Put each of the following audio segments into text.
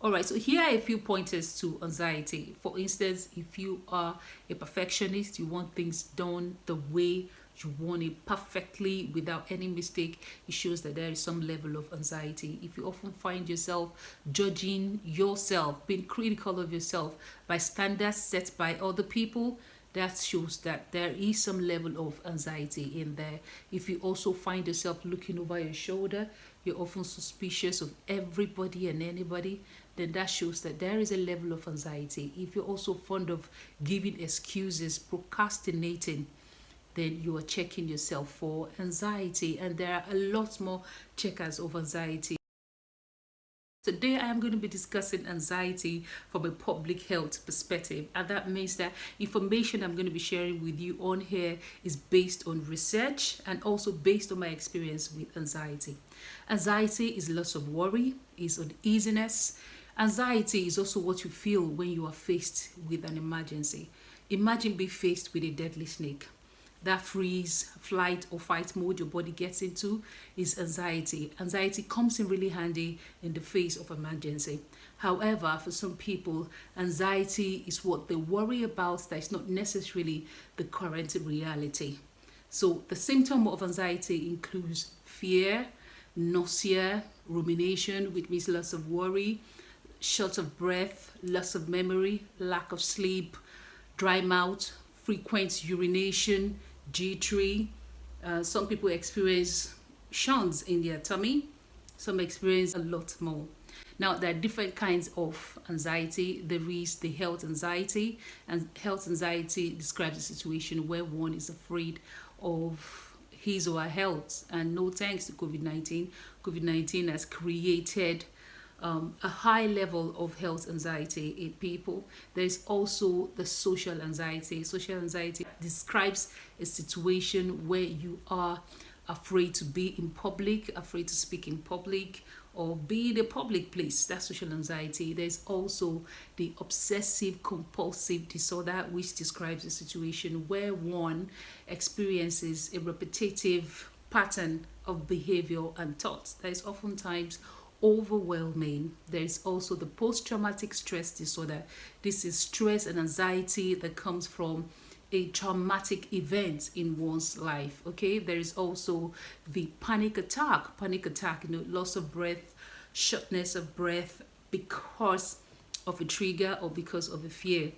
All right, so here are a few pointers to anxiety. For instance, if you are a perfectionist, you want things done the way you want it, perfectly without any mistake, it shows that there is some level of anxiety. If you often find yourself judging yourself, being critical of yourself by standards set by other people, that shows that there is some level of anxiety in there. If you also find yourself looking over your shoulder, you're often suspicious of everybody and anybody, then that shows that there is a level of anxiety. If you're also fond of giving excuses, procrastinating, then you are checking yourself for anxiety. And there are a lot more checkers of anxiety. Today I am going to be discussing anxiety from a public health perspective, and that means that information I'm going to be sharing with you on here is based on research and also based on my experience with anxiety. Anxiety is loss of worry, is uneasiness. Anxiety is also what you feel when you are faced with an emergency. Imagine being faced with a deadly snake. That freeze, flight or fight mode your body gets into is anxiety. Anxiety comes in really handy in the face of emergency. However, for some people, anxiety is what they worry about that is not necessarily the current reality. So the symptom of anxiety includes fear, nausea, rumination, which means loss of worry, short of breath, loss of memory, lack of sleep, dry mouth, frequent urination, jittery. Some people experience shuns in their tummy. Some experience a lot more. Now, there are different kinds of anxiety. There is the health anxiety, and health anxiety describes a situation where one is afraid of his or her health. And no thanks to COVID-19, COVID-19 has created a high level of health anxiety in people. There is also the social anxiety. Social anxiety describes a situation where you are afraid to be in public, afraid to speak in public, or be in a public place. That's social anxiety. There's also the obsessive compulsive disorder, which describes a situation where one experiences a repetitive pattern of behavior and thoughts that is oftentimes overwhelming. There is also the post-traumatic stress disorder. This is stress and anxiety that comes from a traumatic event in one's life. Okay, there is also the panic attack, loss of breath, shortness of breath because of a trigger or because of a fear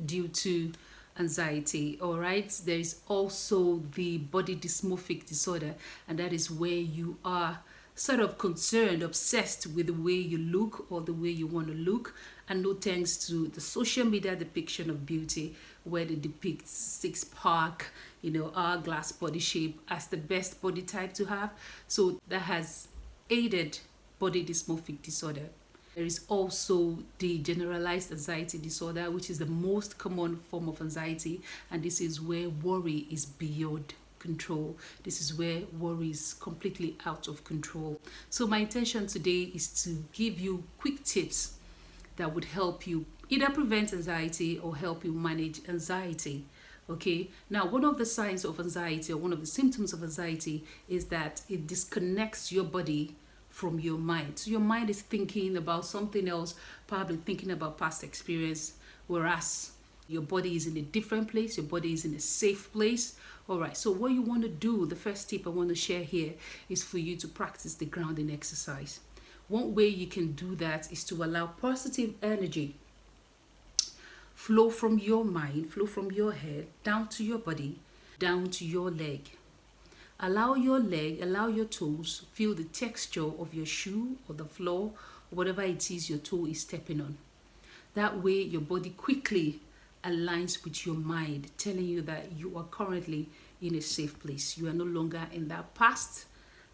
due to anxiety. All right, there is also the body dysmorphic disorder, and that is where you are sort of concerned, obsessed with the way you look or the way you want to look, and no thanks to the social media depiction of beauty where they depict six-pack, hourglass body shape as the best body type to have. So that has aided body dysmorphic disorder. There is also the generalized anxiety disorder, which is the most common form of anxiety, and this is where worry is beyond control. This is where worry is completely out of control. So my intention today is to give you quick tips that would help you either prevent anxiety or help you manage anxiety. Okay, now one of the signs of anxiety or one of the symptoms of anxiety is that it disconnects your body from your mind. So your mind is thinking about something else, probably thinking about past experience, whereas your body is in a different place, your body is in a safe place. All right, so what you want to do, the first tip I want to share here is for you to practice the grounding exercise. One way you can do that is to allow positive energy flow from your mind, flow from your head, down to your body, down to your leg. Allow your leg, allow your toes, feel the texture of your shoe or the floor, or whatever it is your toe is stepping on. That way your body quickly aligns with your mind, telling you that you are currently in a safe place. You are no longer in that past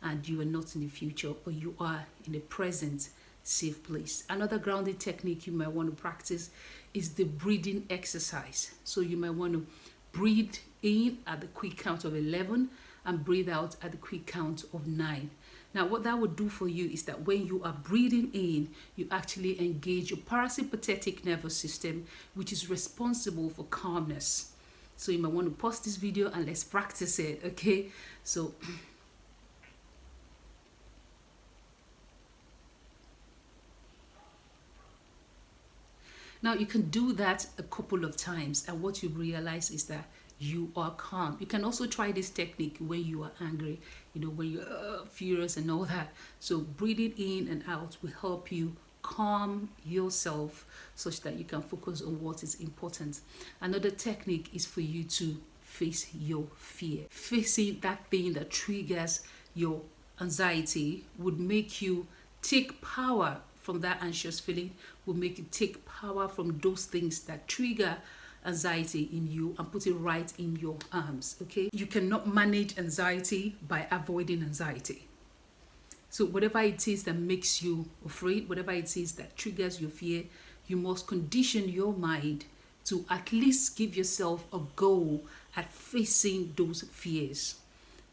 and you are not in the future, but you are in the present safe place. Another grounding technique you might want to practice is the breathing exercise. So you might want to breathe in at the quick count of 11 and breathe out at the quick count of 9. Now, what that would do for you is that when you are breathing in, you actually engage your parasympathetic nervous system, which is responsible for calmness. So you might want to pause this video and let's practice it, okay? So Now you can do that a couple of times, and what you realize is that you are calm. You can also try this technique when you are angry, when you're furious and all that. So breathing in and out will help you calm yourself such that you can focus on what is important. Another technique is for you to face your fear. Facing that thing that triggers your anxiety would make you take power from that anxious feeling, will make you take power from those things that trigger anxiety in you and put it right in your arms. Okay, you cannot manage anxiety by avoiding anxiety. So whatever it is that makes you afraid, whatever it is that triggers your fear, you must condition your mind to at least give yourself a goal at facing those fears.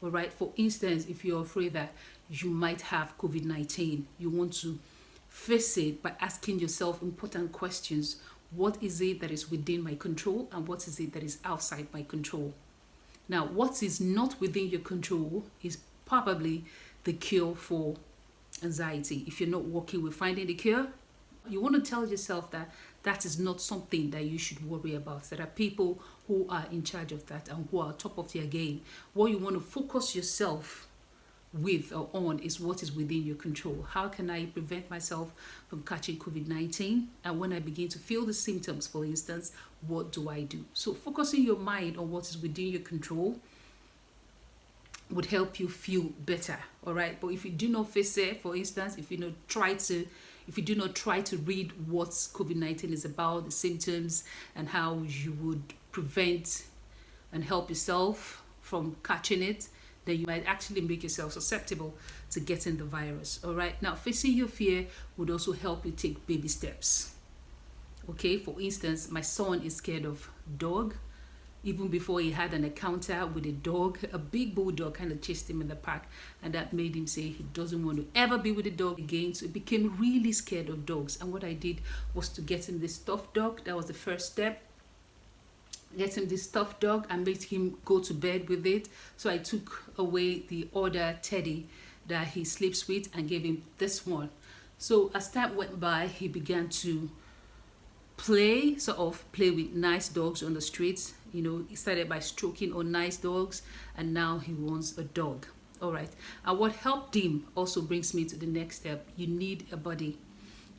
All right, for instance, if you're afraid that you might have COVID-19, you want to face it by asking yourself important questions. What is it that is within my control, and what is it that is outside my control? Now, what is not within your control is probably the cure for anxiety. If you're not working with finding the cure, you want to tell yourself that that is not something that you should worry about. There are people who are in charge of that and who are top of their game. What you want to focus yourself with or on is what is within your control. How can I prevent myself from catching COVID-19? And when I begin to feel the symptoms, for instance, what do I do? So focusing your mind on what is within your control would help you feel better. All right, but if you do not face it, for instance, if you do not try to read what COVID-19 is about, the symptoms, and how you would prevent and help yourself from catching it, then you might actually make yourself susceptible to getting the virus. All right, now facing your fear would also help you take baby steps. Okay, for instance, my son is scared of dog. Even before he had an encounter with a dog, a big bulldog kind of chased him in the park, and that made him say he doesn't want to ever be with a dog again. So he became really scared of dogs. And what I did was to get him this stuffed dog. That was the first step. Get him this stuffed dog and made him go to bed with it. So I took away the other teddy that he sleeps with and gave him this one. So as time went by, he began to play with nice dogs on the streets. He started by stroking on nice dogs, and now he wants a dog. All right, and what helped him also brings me to the next step. You need a buddy.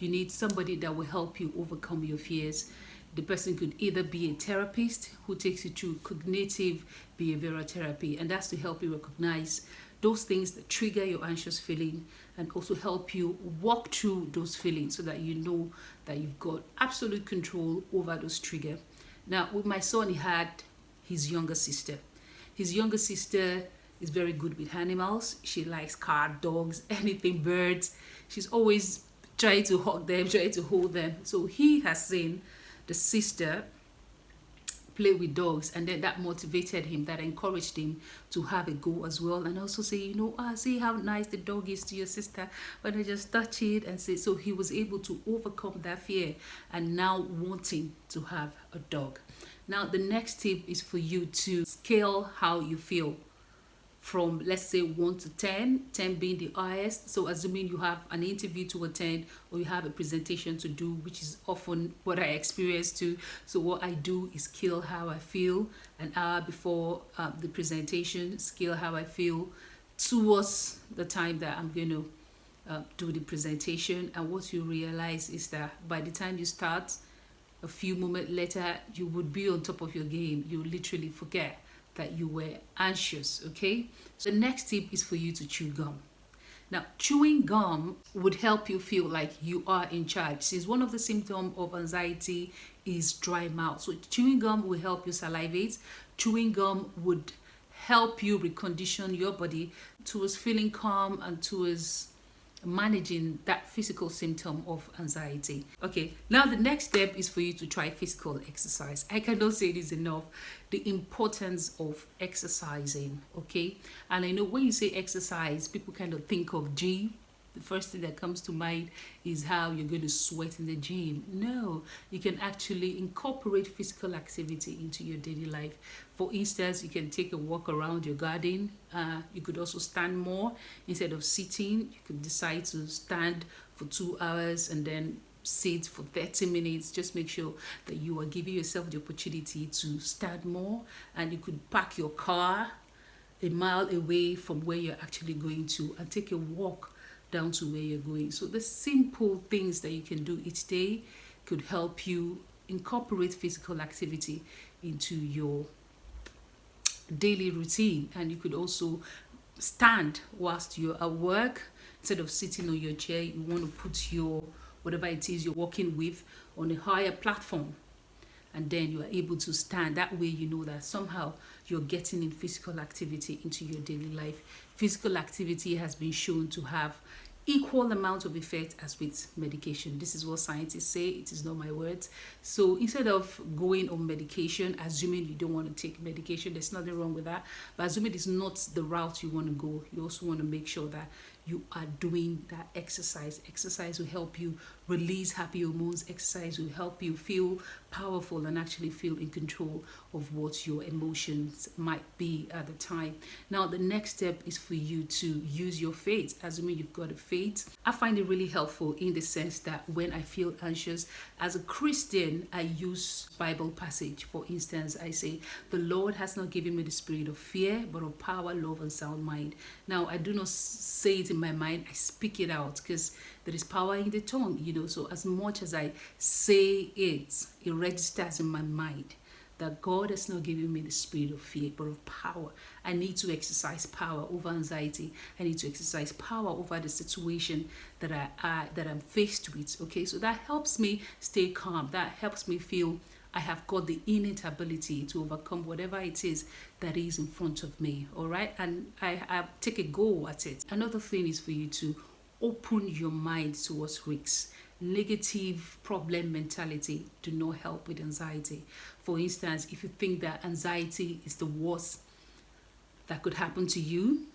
You need somebody that will help you overcome your fears. The person could either be a therapist who takes you through cognitive behavioral therapy, and that's to help you recognize those things that trigger your anxious feeling and also help you walk through those feelings so that you know that you've got absolute control over those triggers. Now, with my son, he had his younger sister. His younger sister is very good with animals. She likes cats, dogs, anything, birds. She's always trying to hug them, trying to hold them. So he has seen the sister play with dogs, and then that motivated him, that encouraged him to have a go as well, and also say, see how nice the dog is to your sister, but I just touch it and say. So he was able to overcome that fear and now wanting to have a dog. Now the next tip is for you to scale how you feel from, let's say, 1 to 10, 10 being the highest. So assuming you have an interview to attend or you have a presentation to do, which is often what I experience too. So what I do is scale how I feel an hour before the presentation, scale how I feel towards the time that I'm going to do the presentation. And what you realize is that by the time you start, a few moments later, you would be on top of your game. You literally forget that you were anxious. Okay, so the next tip is for you to chew gum. Now, chewing gum would help you feel like you are in charge, since one of the symptoms of anxiety is dry mouth. So chewing gum will help you salivate. Chewing gum would help you recondition your body towards feeling calm and towards managing that physical symptom of anxiety. Okay, now the next step is for you to try physical exercise. I cannot say this enough, the importance of exercising. Okay, and I know when you say exercise, people kind of think of gym. The first thing that comes to mind is how you're going to sweat in the gym. No, you can actually incorporate physical activity into your daily life. For instance, you can take a walk around your garden. You could also stand more instead of sitting. You could decide to stand for 2 hours and then sit for 30 minutes. Just make sure that you are giving yourself the opportunity to stand more, and you could park your car a mile away from where you're actually going to and take a walk down to where you're going. So the simple things that you can do each day could help you incorporate physical activity into your daily routine. And you could also stand whilst you're at work. Instead of sitting on your chair, you want to put your whatever it is you're working with on a higher platform, and then you are able to stand. That way you know that somehow you're getting in physical activity into your daily life. Physical activity has been shown to have equal amount of effect as with medication. This is what scientists say. It is not my words. So instead of going on medication, assuming you don't want to take medication, there's nothing wrong with that, but assuming it's not the route you want to go, you also want to make sure that you are doing that exercise. Exercise will help you release happy hormones. Exercise will help you feel powerful and actually feel in control of what your emotions might be at the time. Now, the next step is for you to use your faith. Assuming you've got a faith, I find it really helpful in the sense that when I feel anxious, as a Christian, I use Bible passage. For instance, I say, the Lord has not given me the spirit of fear, but of power, love, and sound mind. Now, I do not say it in my mind, I speak it out, because there is power in the tongue, so as much as I say it, it registers in my mind that God has not given me the spirit of fear, but of power. I need to exercise power over anxiety. I need to exercise power over the situation that I'm faced with. Okay, so that helps me stay calm. That helps me feel I have got the innate ability to overcome whatever it is that is in front of me. All right, and I take a go at it. Another thing is for you to open your mind towards risks. Negative problem mentality do not help with anxiety. For instance, if you think that anxiety is the worst that could happen to you,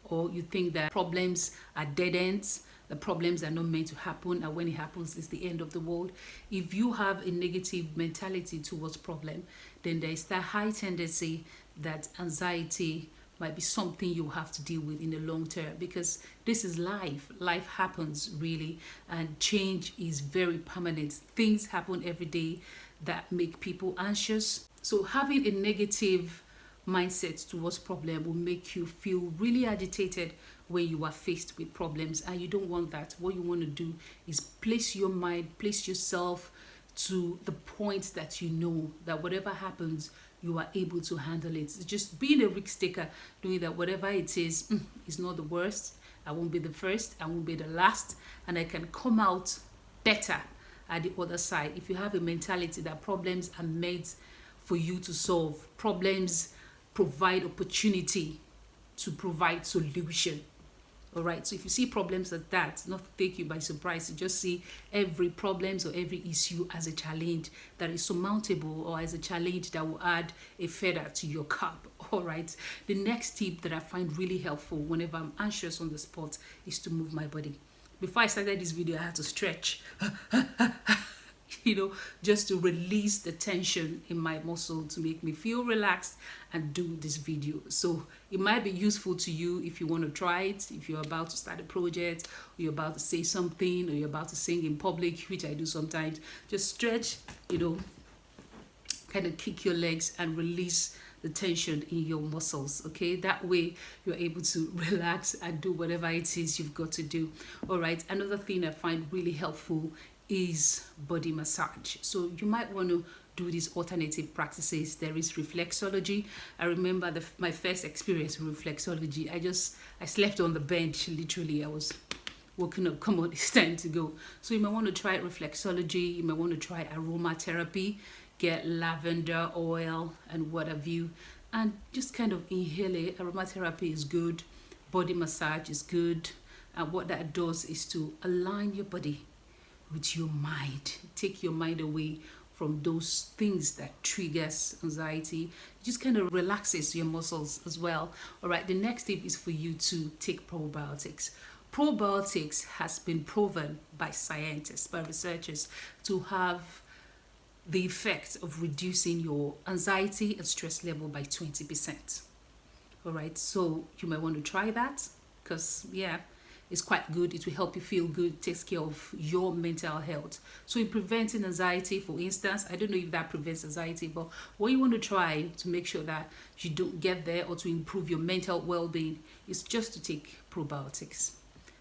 or you think that problems are dead ends, the problems are not meant to happen, and when it happens, it's the end of the world. If you have a negative mentality towards problem, then there is that high tendency that anxiety might be something you have to deal with in the long term, because this is life. Life happens, really, and change is very permanent. Things happen every day that make people anxious. So having a negative mindset towards problem will make you feel really agitated when you are faced with problems, and you don't want that. What you want to do is place your mind, place yourself to the point that you know that whatever happens, you are able to handle it. It's just being a risk taker, knowing that whatever it is not the worst. I won't be the first, I won't be the last, and I can come out better at the other side. If you have a mentality that problems are meant for you to solve, problems provide opportunity to provide solution. All right, so if you see problems like that, not to take you by surprise, you just see every problems or every issue as a challenge that is surmountable, or as a challenge that will add a feather to your cap. All right, the next tip that I find really helpful whenever I'm anxious on the spot is to move my body. Before I started this video, I had to stretch just to release the tension in my muscle to make me feel relaxed and do this video. So it might be useful to you if you want to try it, if you're about to start a project, or you're about to say something, or you're about to sing in public, which I do sometimes. Just stretch, kind of kick your legs and release the tension in your muscles. Okay, that way you're able to relax and do whatever it is you've got to do. All right, another thing I find really helpful is body massage. So you might want to do these alternative practices. There is reflexology. I remember my first experience with reflexology. I slept on the bench, literally. I was woken up, come on, it's time to go. So you might want to try reflexology. You might want to try aromatherapy, get lavender oil and what have you, and just kind of inhale it. Aromatherapy is good, body massage is good, and what that does is to align your body with your mind. Take your mind away from those things that triggers anxiety. It just kind of relaxes your muscles as well. All right, the next tip is for you to take probiotics. Probiotics has been proven by scientists, by researchers, to have the effect of reducing your anxiety and stress level by 20%. All right, so you might want to try that, because is quite good. It will help you feel good, takes care of your mental health. So in preventing anxiety, for instance, I don't know if that prevents anxiety, but what you want to try to make sure that you don't get there, or to improve your mental well-being, is just to take probiotics.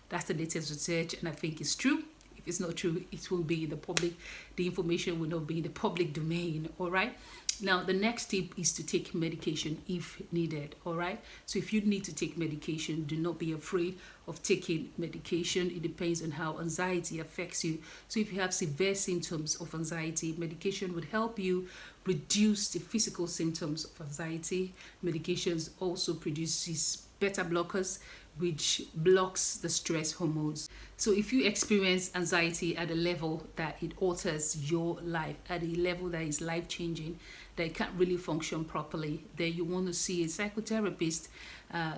That's the latest research, and I think it's true. If it's not true, it won't be in the public. The information will not be in the public domain. All right. Now, the next tip is to take medication if needed. All right. So if you need to take medication, do not be afraid of taking medication. It depends on how anxiety affects you. So if you have severe symptoms of anxiety, medication would help you reduce the physical symptoms of anxiety. Medications also produces beta blockers, which blocks the stress hormones. So if you experience anxiety at a level that it alters your life, at a level that is life-changing, that you can't really function properly, then you want to see a psychotherapist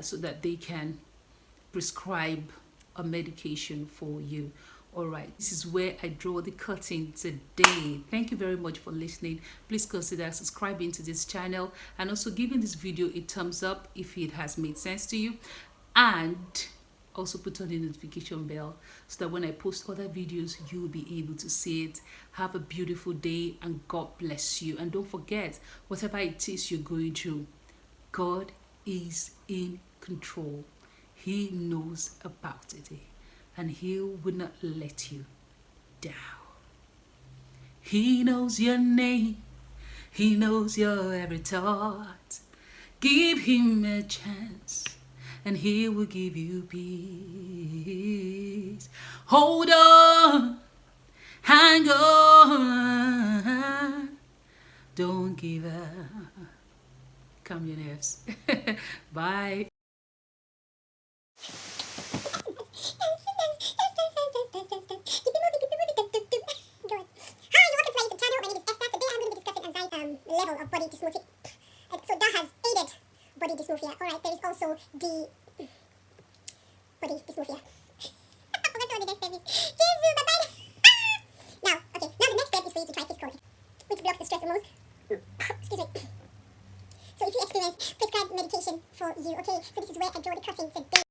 so that they can prescribe a medication for you. All right, this is where I draw the curtain today. Thank you very much for listening. Please consider subscribing to this channel and also giving this video a thumbs up if it has made sense to you. And also put on the notification bell so that when I post other videos, you will be able to see it. Have a beautiful day and God bless you. And don't forget, whatever it is you're going through, God is in control. He knows about it and He will not let you down. He knows your name. He knows your every thought. Give Him a chance and He will give you peace. Hold on, hang on, don't give up. Calm your nerves. Bye. Level of body dysmorphic. So that has aided body dysmorphia. Alright, there is also the body dysmorphia. I forgot what the next step is. Jesus, bye-bye. Now, okay, now the next step is for you to try physical, which blocks the stress hormones. Excuse me. So if you experience prescribed medication for you, okay, so this is where I draw the curtain today.